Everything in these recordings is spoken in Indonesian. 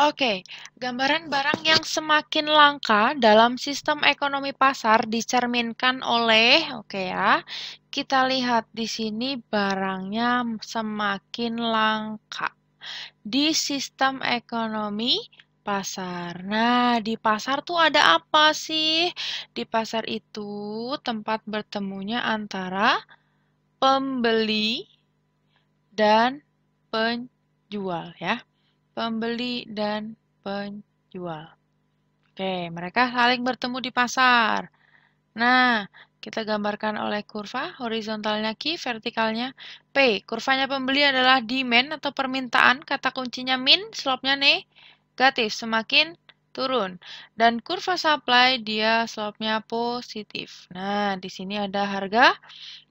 Oke, gambaran barang yang semakin langka dalam sistem ekonomi pasar dicerminkan oleh, oke ya, kita lihat di sini barangnya semakin langka di sistem ekonomi pasar. Nah, di pasar tuh ada apa sih? Di pasar itu tempat bertemunya antara pembeli dan penjual ya. Pembeli dan penjual. Oke, mereka saling bertemu di pasar. Nah, kita gambarkan oleh kurva, horizontalnya Q, vertikalnya P. Kurvanya pembeli adalah demand atau permintaan, kata kuncinya min, slope-nya negatif, semakin turun. Dan kurva supply, dia slope-nya positif. Nah, di sini ada harga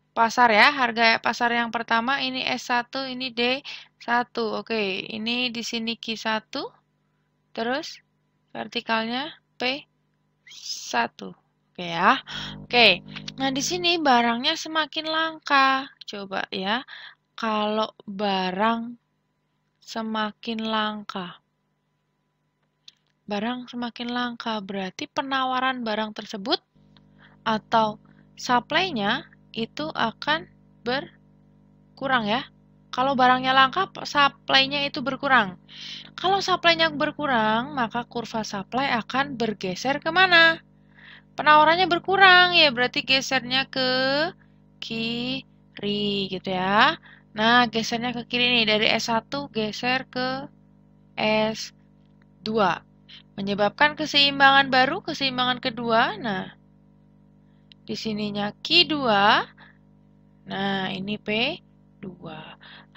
pasar ya, harga pasar yang pertama ini S1, ini D1. Oke, ini di sini Q1, terus vertikalnya P1. Oke ya. Oke. Nah, di sini barangnya semakin langka. Coba ya. Kalau barang semakin langka. Barang semakin langka berarti penawaran barang tersebut atau supply-nya itu akan berkurang ya. Kalau barangnya langka, supply-nya itu berkurang. Kalau supply-nya berkurang, maka kurva supply akan bergeser kemana? Penawarannya berkurang, ya berarti gesernya ke kiri gitu ya. Nah, gesernya ke kiri nih, dari S1 geser ke S2. Menyebabkan keseimbangan baru, keseimbangan kedua. Nah, di sininya Q2. Nah, ini P2.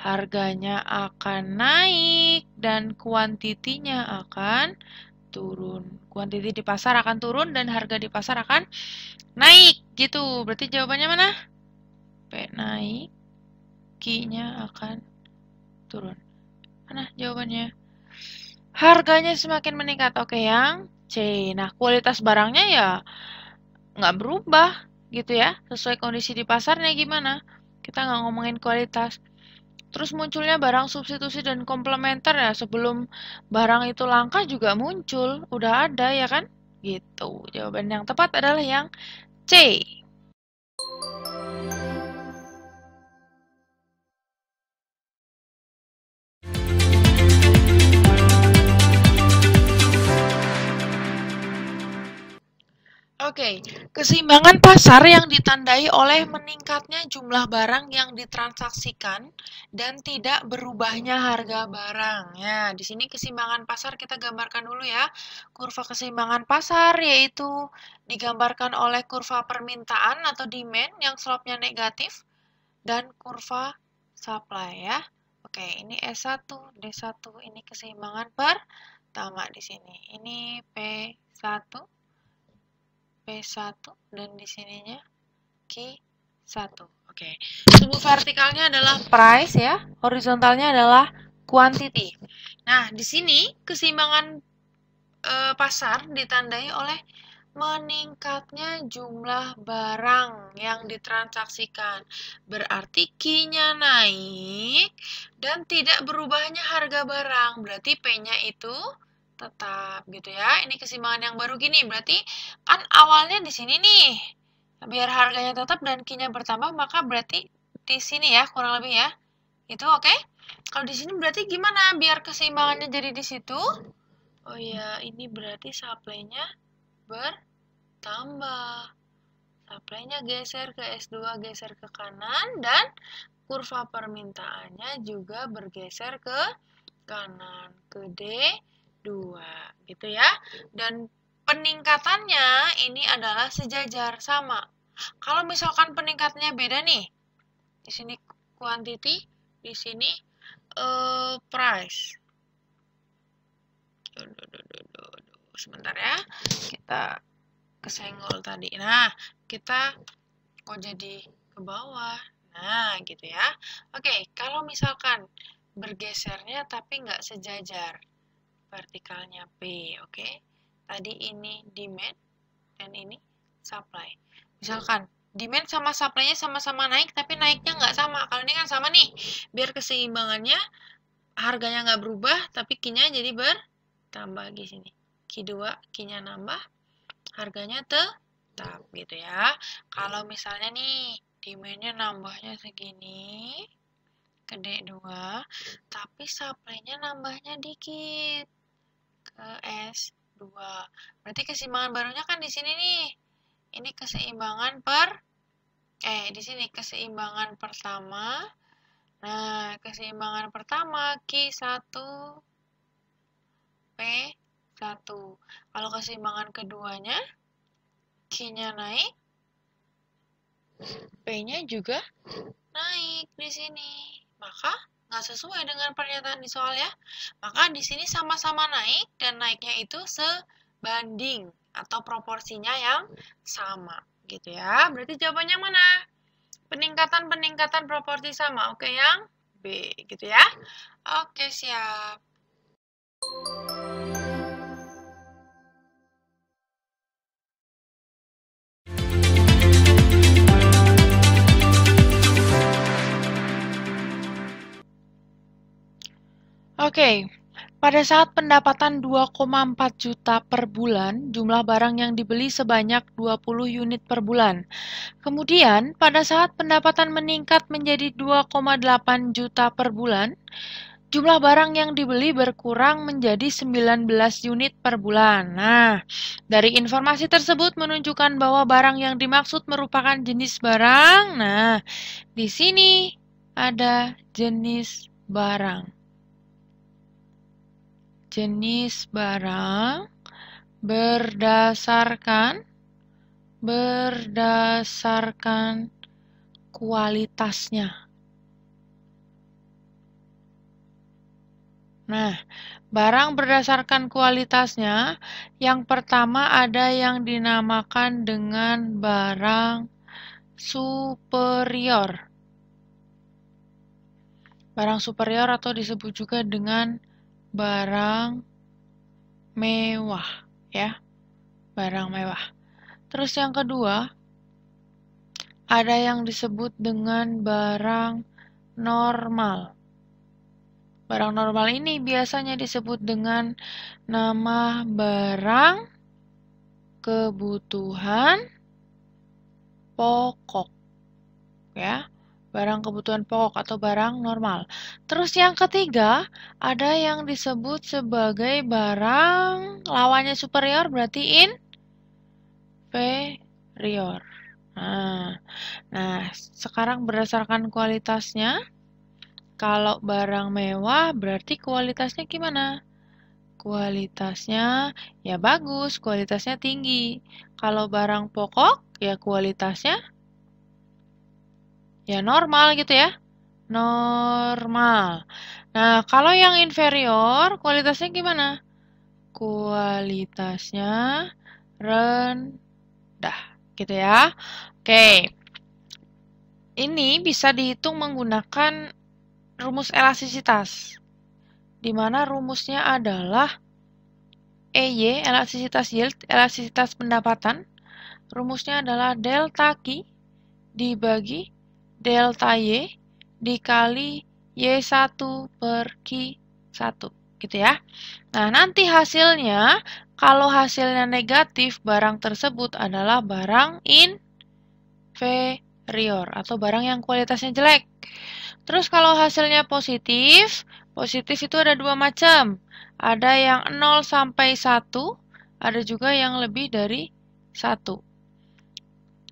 Harganya akan naik dan kuantitinya akan turun. Kuantiti di pasar akan turun dan harga di pasar akan naik. Gitu. Berarti jawabannya mana? P naik, Q-nya akan turun. Mana jawabannya? Harganya semakin meningkat. Oke, yang C. Nah, kualitas barangnya ya nggak berubah gitu ya. Sesuai kondisi di pasarnya gimana? Kita nggak ngomongin kualitas. Terus munculnya barang substitusi dan komplementer ya. Sebelum barang itu langka juga muncul. Udah ada ya kan? Gitu. Jawaban yang tepat adalah yang C. Oke, keseimbangan pasar yang ditandai oleh meningkatnya jumlah barang yang ditransaksikan dan tidak berubahnya harga barang. Ya, di sini keseimbangan pasar kita gambarkan dulu ya. Kurva keseimbangan pasar yaitu digambarkan oleh kurva permintaan atau demand yang slope-nya negatif dan kurva supply ya. Oke, ini S1, D1, ini keseimbangan pertama di sini. Ini P1, P1 dan di sininya Q1. Oke. Sumbu vertikalnya adalah price ya, horizontalnya adalah quantity. Nah, di sini keseimbangan pasar ditandai oleh meningkatnya jumlah barang yang ditransaksikan. Berarti Q-nya naik dan tidak berubahnya harga barang. Berarti P-nya itu tetap gitu ya. Ini keseimbangan yang baru gini. Berarti kan awalnya di sini nih. Biar harganya tetap dan Q-nya bertambah, maka berarti di sini ya, kurang lebih ya. Itu oke? Okay? Kalau di sini berarti gimana biar keseimbangannya jadi di situ? Oh iya, ini berarti supply-nya bertambah. Supply-nya geser ke S2, geser ke kanan, dan kurva permintaannya juga bergeser ke kanan, ke D2, gitu ya. Dan peningkatannya ini adalah sejajar, sama. Kalau misalkan peningkatannya beda nih, di sini quantity, di sini price. Sebentar ya, kita kesenggol tadi. Nah, kita kok jadi ke bawah. Nah, gitu ya. Oke, kalau misalkan bergesernya tapi nggak sejajar, vertikalnya P, oke? Tadi ini demand dan ini supply. Misalkan demand sama supply-nya sama-sama naik, tapi naiknya nggak sama. Kalau ini kan sama nih, biar keseimbangannya harganya nggak berubah, tapi Q-nya jadi tambah di sini. Q2, Q-nya nambah, harganya tetap gitu ya. Kalau misalnya nih, demand-nya nambahnya segini, ke D2, tapi supply-nya nambahnya dikit, ke S2. Berarti keseimbangan barunya kan di sini nih. Ini keseimbangan di sini keseimbangan pertama. Nah, keseimbangan pertama Q1 P1. Kalau keseimbangan keduanya Q-nya naik, P-nya juga naik di sini. Maka nggak sesuai dengan pernyataan di soal ya. Maka di sini sama-sama naik dan naiknya itu sebanding atau proporsinya yang sama gitu ya. Berarti jawabannya mana? Peningkatan proporsi sama. Oke, yang B gitu ya. Oke, siap. Oke, pada saat pendapatan 2,4 juta per bulan, jumlah barang yang dibeli sebanyak 20 unit per bulan. Kemudian, pada saat pendapatan meningkat menjadi 2,8 juta per bulan, jumlah barang yang dibeli berkurang menjadi 19 unit per bulan. Nah, dari informasi tersebut menunjukkan bahwa barang yang dimaksud merupakan jenis barang. Nah, di sini ada jenis barang. Jenis barang berdasarkan kualitasnya. Nah, barang berdasarkan kualitasnya, yang pertama ada yang dinamakan dengan barang superior. Barang superior atau disebut juga dengan barang mewah, ya. Barang mewah. Terus yang kedua, ada yang disebut dengan barang normal. Barang normal ini biasanya disebut dengan nama barang kebutuhan pokok. Ya. Barang kebutuhan pokok atau barang normal. Terus yang ketiga, ada yang disebut sebagai barang lawannya superior berarti inferior. Nah, sekarang berdasarkan kualitasnya, kalau barang mewah berarti kualitasnya gimana? Kualitasnya ya bagus, kualitasnya tinggi. Kalau barang pokok ya kualitasnya ya normal gitu ya. Normal. Nah, kalau yang inferior, kualitasnya gimana? Kualitasnya rendah. Gitu ya. Oke. Ini bisa dihitung menggunakan rumus elastisitas. Di mana rumusnya adalah EY, elastisitas yield, elastisitas pendapatan. Rumusnya adalah delta Q dibagi delta Y dikali Y1 per Q1, gitu ya. Nah, nanti hasilnya, kalau hasilnya negatif, barang tersebut adalah barang inferior, atau barang yang kualitasnya jelek. Terus kalau hasilnya positif, positif itu ada dua macam. Ada yang 0 sampai 1, ada juga yang lebih dari 1.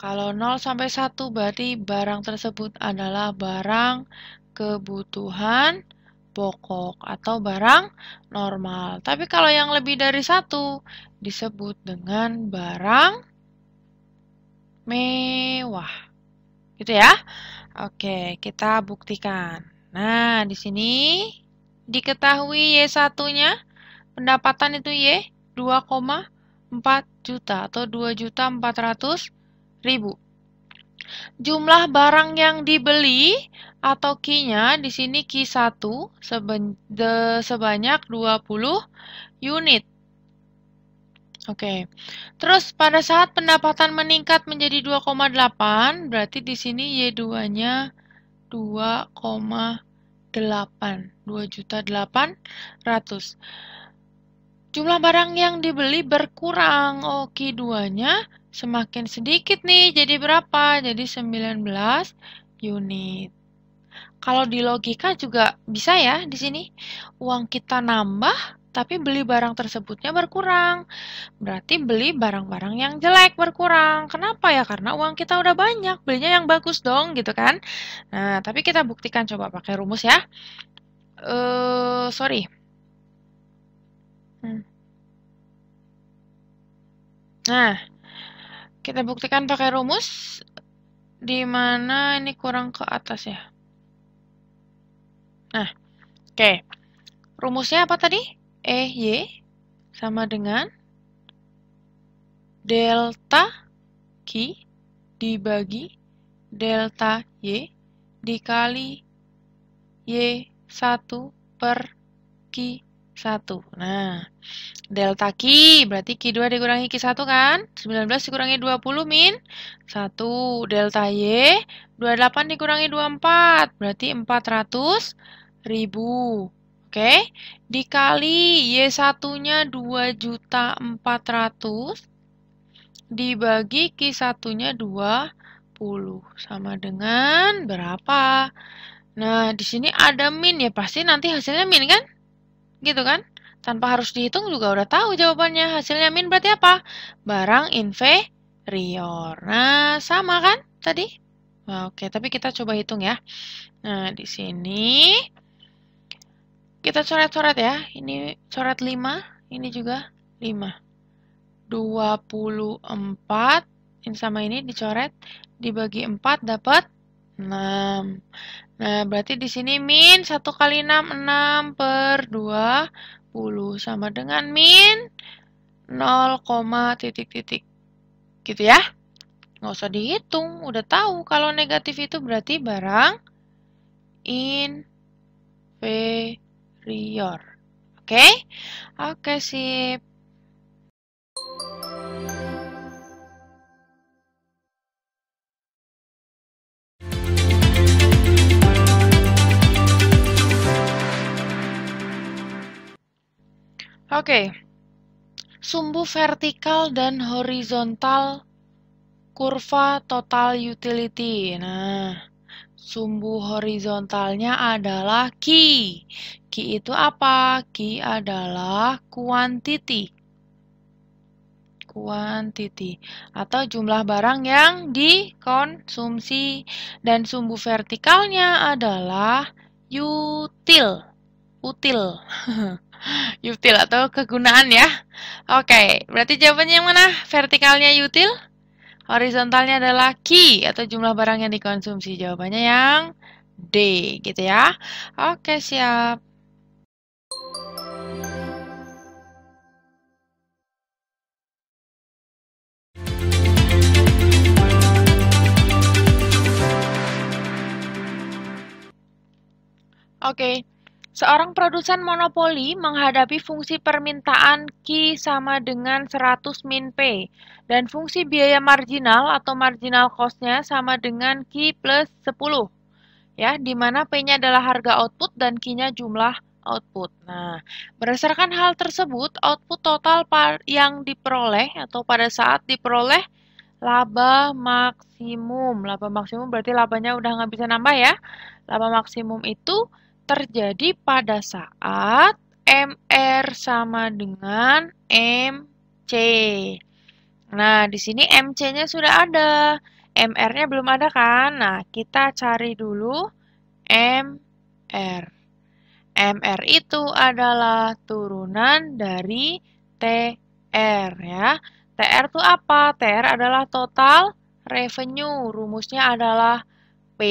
Kalau 0 sampai 1 berarti barang tersebut adalah barang kebutuhan pokok atau barang normal. Tapi kalau yang lebih dari 1 disebut dengan barang mewah. Gitu ya. Oke, kita buktikan. Nah, di sini diketahui Y1-nya pendapatan itu Y 2,4 juta atau 2.400.000. Jumlah barang yang dibeli atau Q-nya di sini Q1 sebanyak 20 unit. Oke. Terus pada saat pendapatan meningkat menjadi 2,8, berarti di sini Y2-nya 2,8. 2.800.000. Jumlah barang yang dibeli berkurang. Oh, Q2-nya semakin sedikit nih. Jadi berapa? Jadi 19 unit. Kalau di logika juga bisa ya di sini. Uang kita nambah, tapi beli barang tersebutnya berkurang. Berarti beli barang-barang yang jelek berkurang. Kenapa ya? Karena uang kita udah banyak, belinya yang bagus dong, gitu kan? Nah, tapi kita buktikan coba pakai rumus ya. Sorry. Nah, kita buktikan pakai rumus. Di mana ini kurang ke atas ya? Nah, oke. Rumusnya apa tadi? EY sama dengan delta Q dibagi delta Y dikali Y1 per Q1. Nah, delta Q berarti Q2 dikurangi Q1 kan? 19 dikurangi 20 min 1. Delta Y 28 dikurangi 24 berarti 400.000. Oke, dikali Y1-nya 2.400.000 dibagi Q1-nya 20 sama dengan berapa? Nah, di sini ada min ya, pasti nanti hasilnya min kan? Gitu kan? Tanpa harus dihitung juga udah tahu jawabannya. Hasilnya min berarti apa? Barang inferior. Nah, sama kan tadi? Nah, oke, tapi kita coba hitung ya. Nah, di sini kita coret-coret ya. Ini coret 5, ini juga 5. 24, ini sama ini dicoret, dibagi 4 dapat 6. Nah, berarti di sini min 1 kali 6, 6 per 20 sama dengan min 0, titik-titik. Gitu ya. Nggak usah dihitung, udah tahu kalau negatif itu berarti barang inferior. Oke? Oke, sip. Oke. Sumbu vertikal dan horizontal kurva total utility. Nah, sumbu horizontalnya adalah Q. Q itu apa? Q adalah quantity. Quantity atau jumlah barang yang dikonsumsi. Dan sumbu vertikalnya adalah util. Util. Util atau kegunaan ya. Oke, berarti jawabannya yang mana? Vertikalnya util? Horizontalnya adalah Q atau jumlah barang yang dikonsumsi. Jawabannya yang D gitu ya. Oke, siap. Oke. Seorang produsen monopoli menghadapi fungsi permintaan Q sama dengan 100 min P dan fungsi biaya marginal atau marginal cost-nya sama dengan Q plus 10. Ya, di mana P-nya adalah harga output dan Q-nya jumlah output. Nah, berdasarkan hal tersebut, output total yang diperoleh atau pada saat diperoleh laba maksimum. Laba maksimum berarti labanya udah nggak bisa nambah ya. Laba maksimum itu terjadi pada saat MR sama dengan MC. Nah, di sini MC-nya sudah ada. MR-nya belum ada kan? Nah, kita cari dulu MR. MR itu adalah turunan dari TR ya. TR itu apa? TR adalah total revenue. Rumusnya adalah P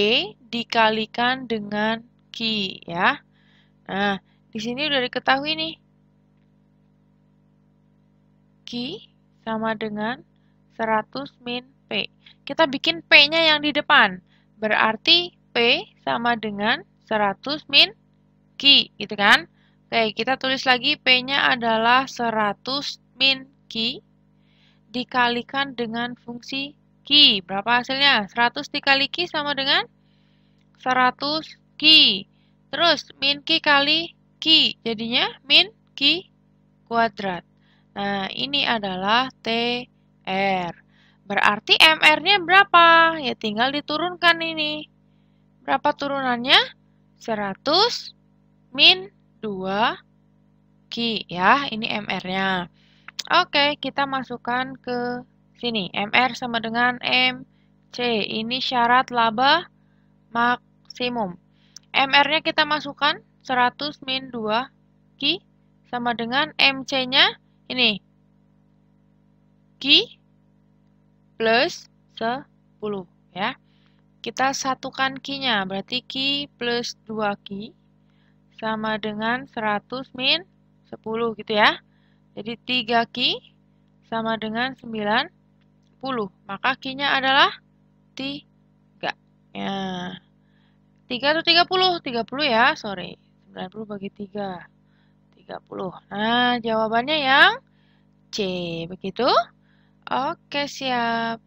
dikalikan dengan Q ya. Nah, di sini udah diketahui nih. Q sama dengan 100 min P. Kita bikin P-nya yang di depan. Berarti P sama dengan 100 min Q, gitu kan? Oke, kita tulis lagi P-nya adalah 100 min Q dikalikan dengan fungsi Q. Berapa hasilnya? 100 dikali Q sama dengan 100 Q. Terus min Q kali Q, jadinya min Q kuadrat. Nah, ini adalah TR. Berarti MR-nya berapa? Ya tinggal diturunkan ini. Berapa turunannya? 100 min 2 Q ya, ini MR-nya. Oke, kita masukkan ke sini. MR sama dengan MC. Ini syarat laba maksimum. MR-nya kita masukkan 100 min 2 Q sama dengan MC-nya ini. Q plus 10 ya. Kita satukan Q-nya, berarti Q plus 2 Q sama dengan 100 min 10 gitu ya. Jadi 3 Q sama dengan 90. Maka Q-nya adalah 3. Ya. 3 atau 30? 30 ya, sorry. 90 bagi 3. 30. Nah, jawabannya yang C. Begitu? Oke, siap.